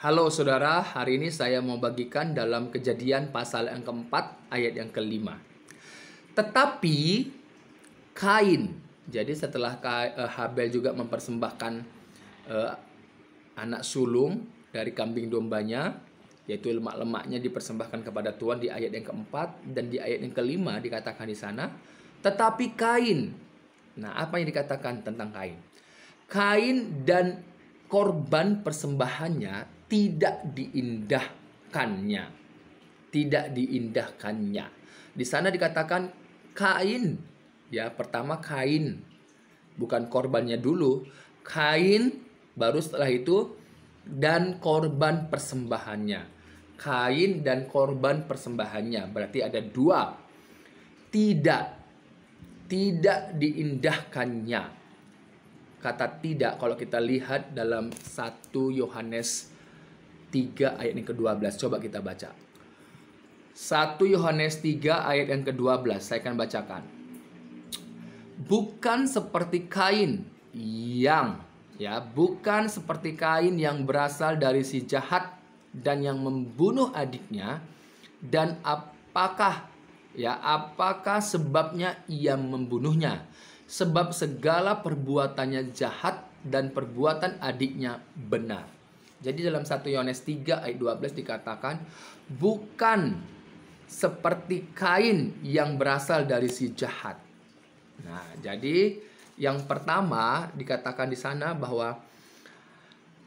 Halo saudara, hari ini saya mau bagikan dalam Kejadian pasal yang keempat ayat yang kelima. Tetapi Kain, jadi setelah Habel juga mempersembahkan anak sulung dari kambing dombanya, yaitu lemak-lemaknya dipersembahkan kepada Tuhan di ayat yang keempat, dan di ayat yang kelima dikatakan di sana, tetapi Kain. Nah, apa yang dikatakan tentang Kain? Kain dan korban persembahannya tidak diindahkannya. Tidak diindahkannya. Di sana dikatakan Kain. Ya, pertama Kain. Bukan korbannya dulu. Kain, baru setelah itu dan korban persembahannya. Kain dan korban persembahannya. Berarti ada dua. Tidak diindahkannya. Kata tidak kalau kita lihat dalam 1 Yohanes 3 ayat yang ke-12. Coba kita baca. 1 Yohanes 3 ayat yang ke-12. Saya akan bacakan. Bukan seperti Kain bukan seperti Kain yang berasal dari si jahat dan yang membunuh adiknya. Dan apakah sebabnya ia membunuhnya? Sebab segala perbuatannya jahat dan perbuatan adiknya benar. Jadi dalam 1 Yohanes 3 ayat 12 dikatakan, bukan seperti Kain yang berasal dari si jahat. Nah, jadi yang pertama dikatakan di sana bahwa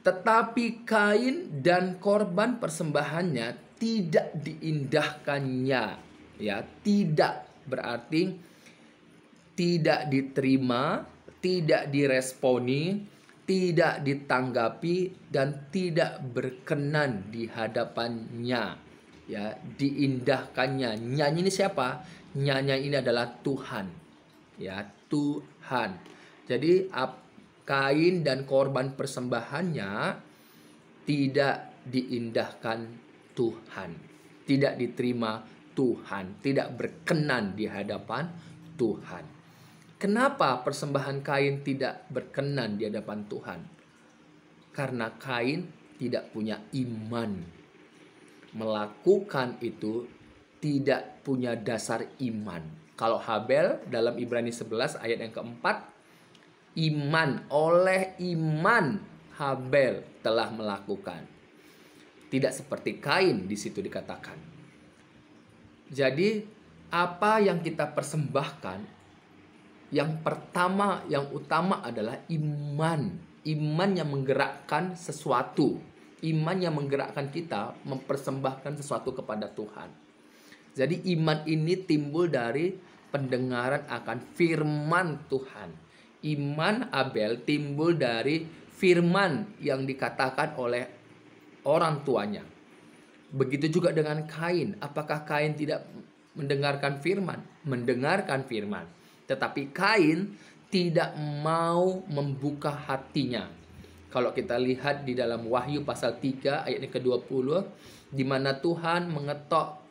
tetapi Kain dan korban persembahannya tidak diindahkannya. Ya, tidak berarti tidak diterima, tidak diresponi, tidak ditanggapi, dan tidak berkenan di hadapannya. Ya, diindahkannya. Nyanyi ini siapa? Nyanyi ini adalah Tuhan. Ya, Tuhan. Jadi Kain dan korban persembahannya tidak diindahkan Tuhan. Tidak diterima Tuhan. Tidak berkenan di hadapan Tuhan. Kenapa persembahan Kain tidak berkenan di hadapan Tuhan? Karena Kain tidak punya iman. Melakukan itu tidak punya dasar iman. Kalau Habel dalam Ibrani 11 ayat yang keempat, oleh iman Habel telah melakukan. Tidak seperti Kain di situ dikatakan. Jadi apa yang kita persembahkan, yang pertama, yang utama adalah iman. Iman yang menggerakkan sesuatu. Iman yang menggerakkan kita mempersembahkan sesuatu kepada Tuhan. Jadi iman ini timbul dari pendengaran akan firman Tuhan. Iman Abel timbul dari firman yang dikatakan oleh orang tuanya. Begitu juga dengan Kain. Apakah Kain tidak mendengarkan firman? Mendengarkan firman. Tetapi Kain tidak mau membuka hatinya. Kalau kita lihat di dalam Wahyu pasal 3 ayat yang ke-20, di mana Tuhan mengetok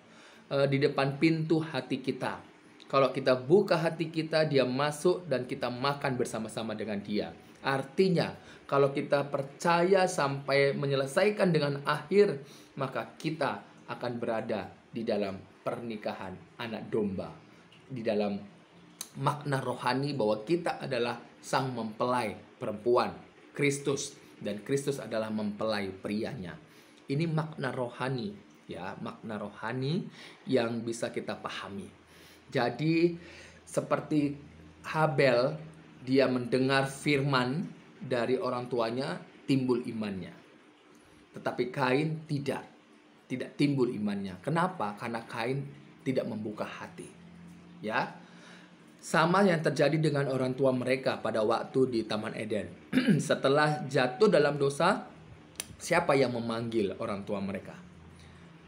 di depan pintu hati kita. Kalau kita buka hati kita, Dia masuk dan kita makan bersama-sama dengan Dia. Artinya, kalau kita percaya sampai menyelesaikan dengan akhir, maka kita akan berada di dalam pernikahan anak domba. Di dalam makna rohani bahwa kita adalah sang mempelai perempuan, Kristus, dan Kristus adalah mempelai prianya. Ini makna rohani, ya, makna rohani yang bisa kita pahami. Jadi seperti Habel, dia mendengar firman dari orang tuanya, timbul imannya. Tetapi Kain tidak timbul imannya. Kenapa? Karena Kain tidak membuka hati. Ya. Sama yang terjadi dengan orang tua mereka pada waktu di Taman Eden. Setelah jatuh dalam dosa, siapa yang memanggil orang tua mereka?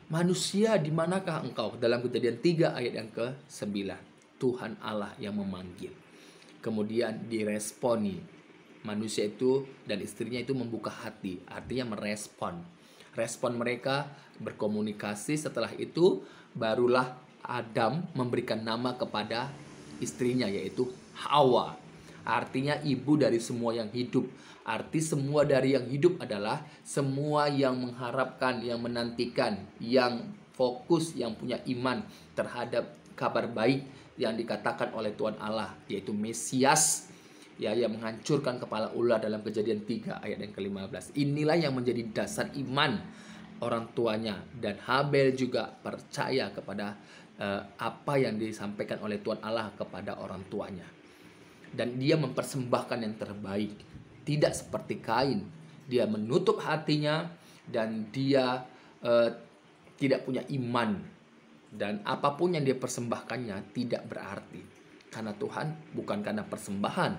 Manusia, di manakah engkau? Dalam Kejadian 3 ayat yang ke-9. Tuhan Allah yang memanggil. Kemudian diresponi. Manusia itu dan istrinya itu membuka hati. Artinya merespon. Respon mereka berkomunikasi. Setelah itu barulah Adam memberikan nama kepada istrinya, yaitu Hawa. artinya ibu dari semua yang hidup. Arti semua dari yang hidup adalah semua yang mengharapkan, yang menantikan, yang fokus, yang punya iman terhadap kabar baik yang dikatakan oleh Tuhan Allah, yaitu Mesias, ya, yang menghancurkan kepala ular dalam Kejadian 3 ayat yang ke-15. Inilah yang menjadi dasar iman orang tuanya, dan Habel juga percaya kepada apa yang disampaikan oleh Tuhan Allah kepada orang tuanya, dan dia mempersembahkan yang terbaik. Tidak seperti Kain, dia menutup hatinya dan dia tidak punya iman, dan apapun yang dia persembahkannya tidak berarti. Karena Tuhan bukan karena persembahan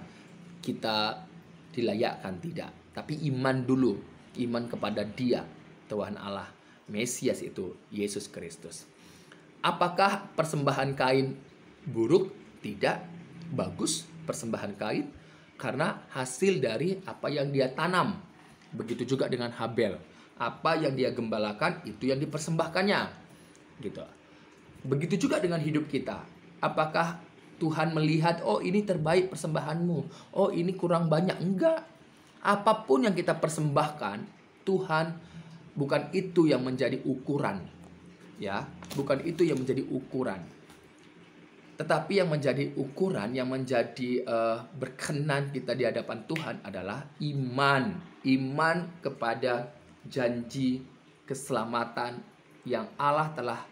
kita dilayakkan, tidak, tapi iman dulu, iman kepada Dia, Tuhan Allah, Mesias itu Yesus Kristus. Apakah persembahan Kain buruk? Tidak, bagus persembahan Kain karena hasil dari apa yang dia tanam. Begitu juga dengan Habel, apa yang dia gembalakan itu yang dipersembahkannya, gitu. Begitu juga dengan hidup kita. Apakah Tuhan melihat, oh ini terbaik persembahanmu, oh ini kurang banyak? Enggak. Apapun yang kita persembahkan, Tuhan bukan itu yang menjadi ukuran, ya, bukan itu yang menjadi ukuran. Tetapi yang menjadi ukuran, yang menjadi berkenan kita di hadapan Tuhan adalah iman. Iman kepada janji keselamatan yang Allah telah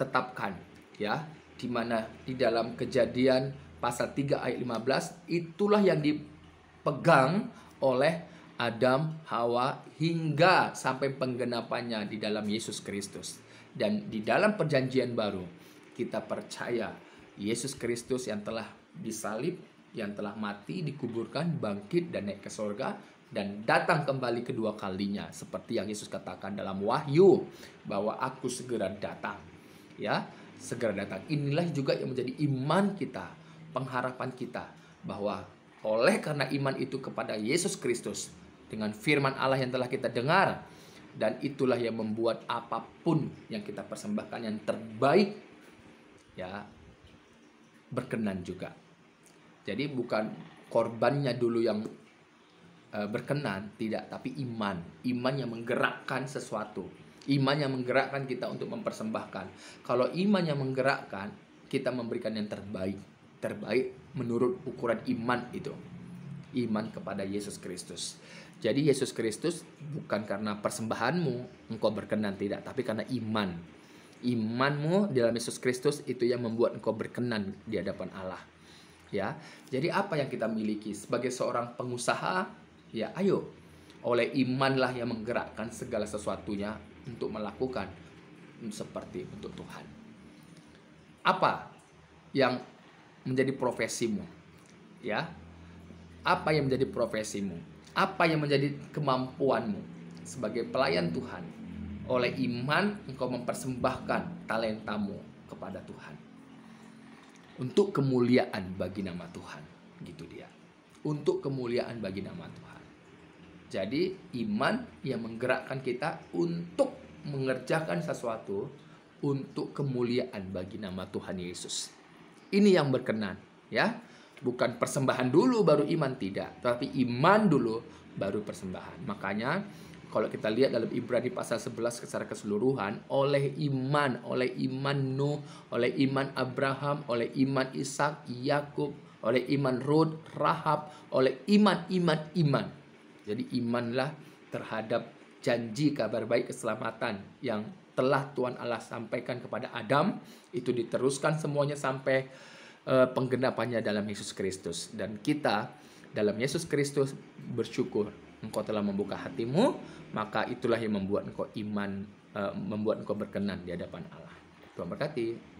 tetapkan, ya, di mana di dalam Kejadian pasal 3 ayat 15 itulah yang dipegang oleh Adam, Hawa hingga sampai penggenapannya di dalam Yesus Kristus. Dan di dalam perjanjian baru kita percaya Yesus Kristus yang telah disalib, yang telah mati, dikuburkan, bangkit dan naik ke sorga, dan datang kembali kedua kalinya, seperti yang Yesus katakan dalam Wahyu bahwa aku segera datang, ya, segera datang. Inilah juga yang menjadi iman kita, pengharapan kita, bahwa oleh karena iman itu kepada Yesus Kristus dengan firman Allah yang telah kita dengar, dan itulah yang membuat apapun yang kita persembahkan yang terbaik, ya, berkenan juga. Jadi bukan korbannya dulu yang berkenan, tidak, tapi iman yang menggerakkan sesuatu, iman yang menggerakkan kita untuk mempersembahkan. Kalau iman yang menggerakkan, kita memberikan yang terbaik menurut ukuran iman itu, iman kepada Yesus Kristus. Jadi Yesus Kristus bukan karena persembahanmu engkau berkenan, tidak, tapi karena imanmu dalam Yesus Kristus itu yang membuat engkau berkenan di hadapan Allah, ya. Jadi apa yang kita miliki sebagai seorang pengusaha, ya, ayo, oleh imanlah yang menggerakkan segala sesuatunya untuk melakukan seperti untuk Tuhan. Apa yang menjadi profesimu, ya? Apa yang menjadi profesimu? Apa yang menjadi kemampuanmu sebagai pelayan Tuhan? Oleh iman engkau mempersembahkan talentamu kepada Tuhan untuk kemuliaan bagi nama Tuhan, gitu dia. Untuk kemuliaan bagi nama Tuhan. Jadi iman yang menggerakkan kita untuk mengerjakan sesuatu untuk kemuliaan bagi nama Tuhan Yesus. Ini yang berkenan, ya. Bukan persembahan dulu baru iman, tidak, tapi iman dulu baru persembahan. Makanya kalau kita lihat dalam Ibrani pasal 11 secara keseluruhan, oleh iman Nuh, oleh iman Abraham, oleh iman Ishak, Yakub, oleh iman Rut, Rahab, oleh iman. Jadi imanlah terhadap janji kabar baik keselamatan yang telah Tuhan Allah sampaikan kepada Adam, itu diteruskan semuanya sampai penggenapannya dalam Yesus Kristus. Dan kita dalam Yesus Kristus bersyukur engkau telah membuka hatimu, maka itulah yang membuat engkau membuat engkau berkenan di hadapan Allah. Tuhan berkati.